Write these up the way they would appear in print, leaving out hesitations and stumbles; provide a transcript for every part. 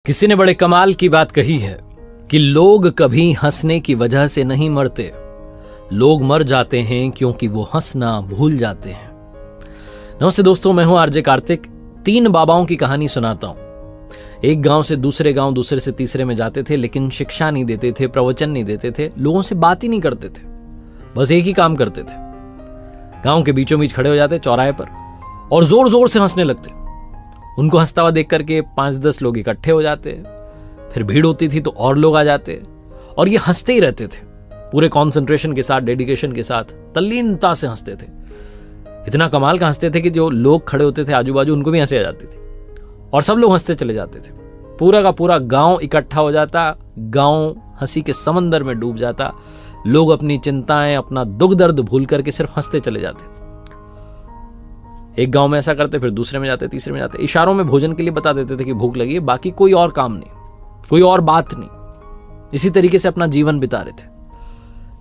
किसी ने बड़े कमाल की बात कही है कि लोग कभी हंसने की वजह से नहीं मरते, लोग मर जाते हैं क्योंकि वो हंसना भूल जाते हैं। नमस्ते दोस्तों, मैं हूं आरजे कार्तिक। 3 बाबाओं की कहानी सुनाता हूं। एक गांव से दूसरे गांव, दूसरे से तीसरे में जाते थे, लेकिन शिक्षा नहीं देते थे, प्रवचन नहीं देते थे, लोगों से बात ही नहीं करते थे, बस एक ही काम करते थे। गांव के बीचों बीच खड़े हो जाते चौराहे पर और जोर जोर से हंसने लगते। उनको हंसता हुआ देख करके 5-10 लोग इकट्ठे हो जाते, फिर भीड़ होती थी तो और लोग आ जाते और ये हंसते ही रहते थे, पूरे कॉन्सेंट्रेशन के साथ, डेडिकेशन के साथ, तल्लीनता से हंसते थे। इतना कमाल का हंसते थे कि जो लोग खड़े होते थे आजू बाजू, उनको भी हंसी आ जाती थी और सब लोग हंसते चले जाते थे। पूरा का पूरा गांव इकट्ठा हो जाता, गांव हंसी के समंदर में डूब जाता। लोग अपनी चिंताएं, अपना दुख दर्द भूल करके सिर्फ हंसते चले जाते। एक गांव में ऐसा करते, फिर दूसरे में जाते, तीसरे में जाते, इशारों में भोजन के लिए बता देते थे कि भूख लगी है, बाकी कोई और काम नहीं, कोई और बात नहीं। इसी तरीके से अपना जीवन बिता रहे थे।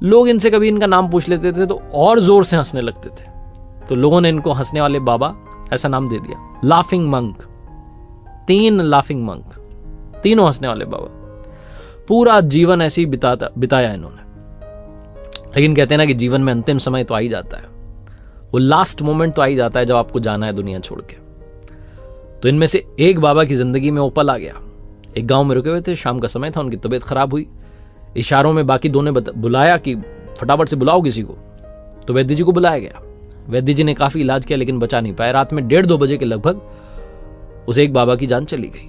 लोग इनसे कभी इनका नाम पूछ लेते थे तो और जोर से हंसने लगते थे, तो लोगों ने इनको हंसने वाले बाबा ऐसा नाम दे दिया, लाफिंग मंक। 3 लाफिंग मंक, तीनों हंसने वाले बाबा। पूरा जीवन ऐसे ही बिताया इन्होंने। लेकिन कहते हैं ना कि जीवन में अंतिम समय तो आ ही जाता है, वो लास्ट मोमेंट तो आ ही जाता है जब आपको जाना है दुनिया छोड़ के। तो इनमें से एक बाबा की जिंदगी में वो पल आ गया। एक गांव में रुके हुए थे, शाम का समय था, उनकी तबीयत खराब हुई। इशारों में बाकी 2 ने बुलाया कि फटाफट से बुलाओ किसी को। तो वैद्य जी को बुलाया गया। वैद्य जी ने काफी इलाज किया लेकिन बचा नहीं पाए। रात में 1:30-2 बजे के लगभग उस एक बाबा की जान चली गई।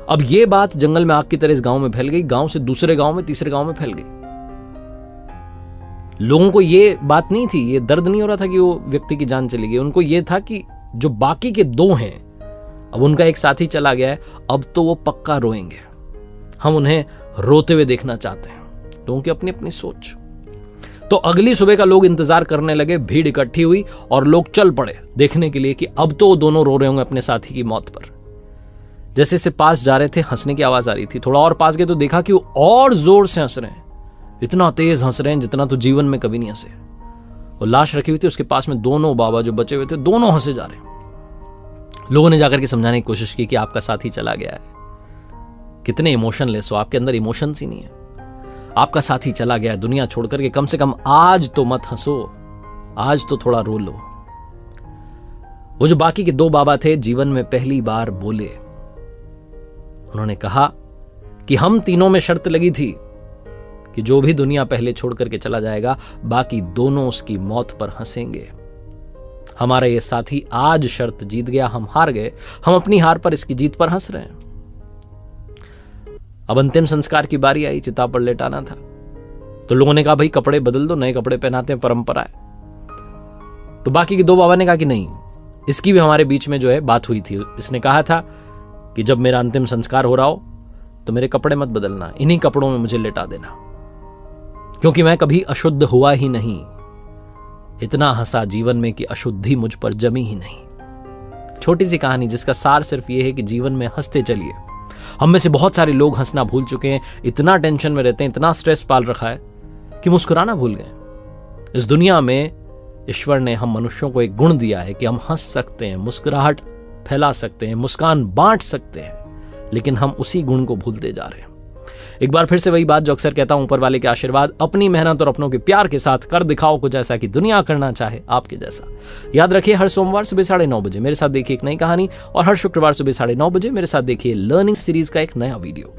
अब ये बात जंगल में आग की तरह इस गांव में फैल गई, गांव से दूसरे गांव में, तीसरे गांव में फैल गई। लोगों को ये बात नहीं थी, ये दर्द नहीं हो रहा था कि वो व्यक्ति की जान चली गई। उनको ये था कि जो बाकी के 2 हैं, अब उनका एक साथी चला गया है, अब तो वो पक्का रोएंगे, हम उन्हें रोते हुए देखना चाहते हैं। लोगों की अपनी अपनी सोच। तो अगली सुबह का लोग इंतजार करने लगे, भीड़ इकट्ठी हुई और लोग चल पड़े देखने के लिए कि अब तो वो दोनों रो रहे होंगे अपने साथी की मौत पर। जैसे से पास जा रहे थे, हंसने की आवाज आ रही थी। थोड़ा और पास गए तो देखा कि वो और जोर से हंस रहे हैं, इतना तेज हंस रहे हैं जितना तो जीवन में कभी नहीं हंसे। और लाश रखी हुई थी उसके पास में, दोनों बाबा जो बचे हुए थे, दोनों हंसे जा रहे हैं। लोगों ने जाकर के समझाने की कोशिश की कि आपका साथी चला गया है, कितने इमोशनलेस हो, आपके अंदर इमोशंस ही नहीं है, आपका साथी चला गया है दुनिया छोड़ करके, कम से कम आज तो मत हंसो, आज तो थोड़ा रो लो। वो जो बाकी के 2 बाबा थे, जीवन में पहली बार बोले। उन्होंने कहा कि हम तीनों में शर्त लगी थी कि जो भी दुनिया पहले छोड़ करके चला जाएगा, बाकी दोनों उसकी मौत पर हंसेंगे। हमारा ये साथी आज शर्त जीत गया, हम हार गए, हम अपनी हार पर, इसकी जीत पर हंस रहे हैं। अब अंतिम संस्कार की बारी आई, चिता पर लेटाना था। तो लोगों ने कहा भाई कपड़े बदल दो, नए कपड़े पहनाते हैं, परंपरा है। तो बाकी के 2 बाबा ने कहा कि नहीं, इसकी भी हमारे बीच में जो है बात हुई थी। इसने कहा था कि जब मेरा अंतिम संस्कार हो रहा हो तो मेरे कपड़े मत बदलना, इन्हीं कपड़ों में मुझे लेटा देना, क्योंकि मैं कभी अशुद्ध हुआ ही नहीं। इतना हंसा जीवन में कि अशुद्धि मुझ पर जमी ही नहीं। छोटी सी कहानी जिसका सार सिर्फ यह है कि जीवन में हंसते चलिए। हम में से बहुत सारे लोग हंसना भूल चुके हैं, इतना टेंशन में रहते हैं, इतना स्ट्रेस पाल रखा है कि मुस्कुराना भूल गए। इस दुनिया में ईश्वर ने हम मनुष्यों को एक गुण दिया है कि हम हंस सकते हैं, मुस्कुराहट फैला सकते हैं, मुस्कान बांट सकते हैं, लेकिन हम उसी गुण को भूलते जा रहे हैं। एक बार फिर से वही बात जो अक्सर कहता हूं, ऊपर वाले के आशीर्वाद, अपनी मेहनत और अपनों के प्यार के साथ कर दिखाओ कुछ ऐसा कि दुनिया करना चाहे आपके जैसा। याद रखिए, हर सोमवार सुबह 9:30 बजे मेरे साथ देखिए एक नई कहानी, और हर शुक्रवार सुबह 9:30 बजे मेरे साथ देखिए लर्निंग सीरीज का एक नया वीडियो।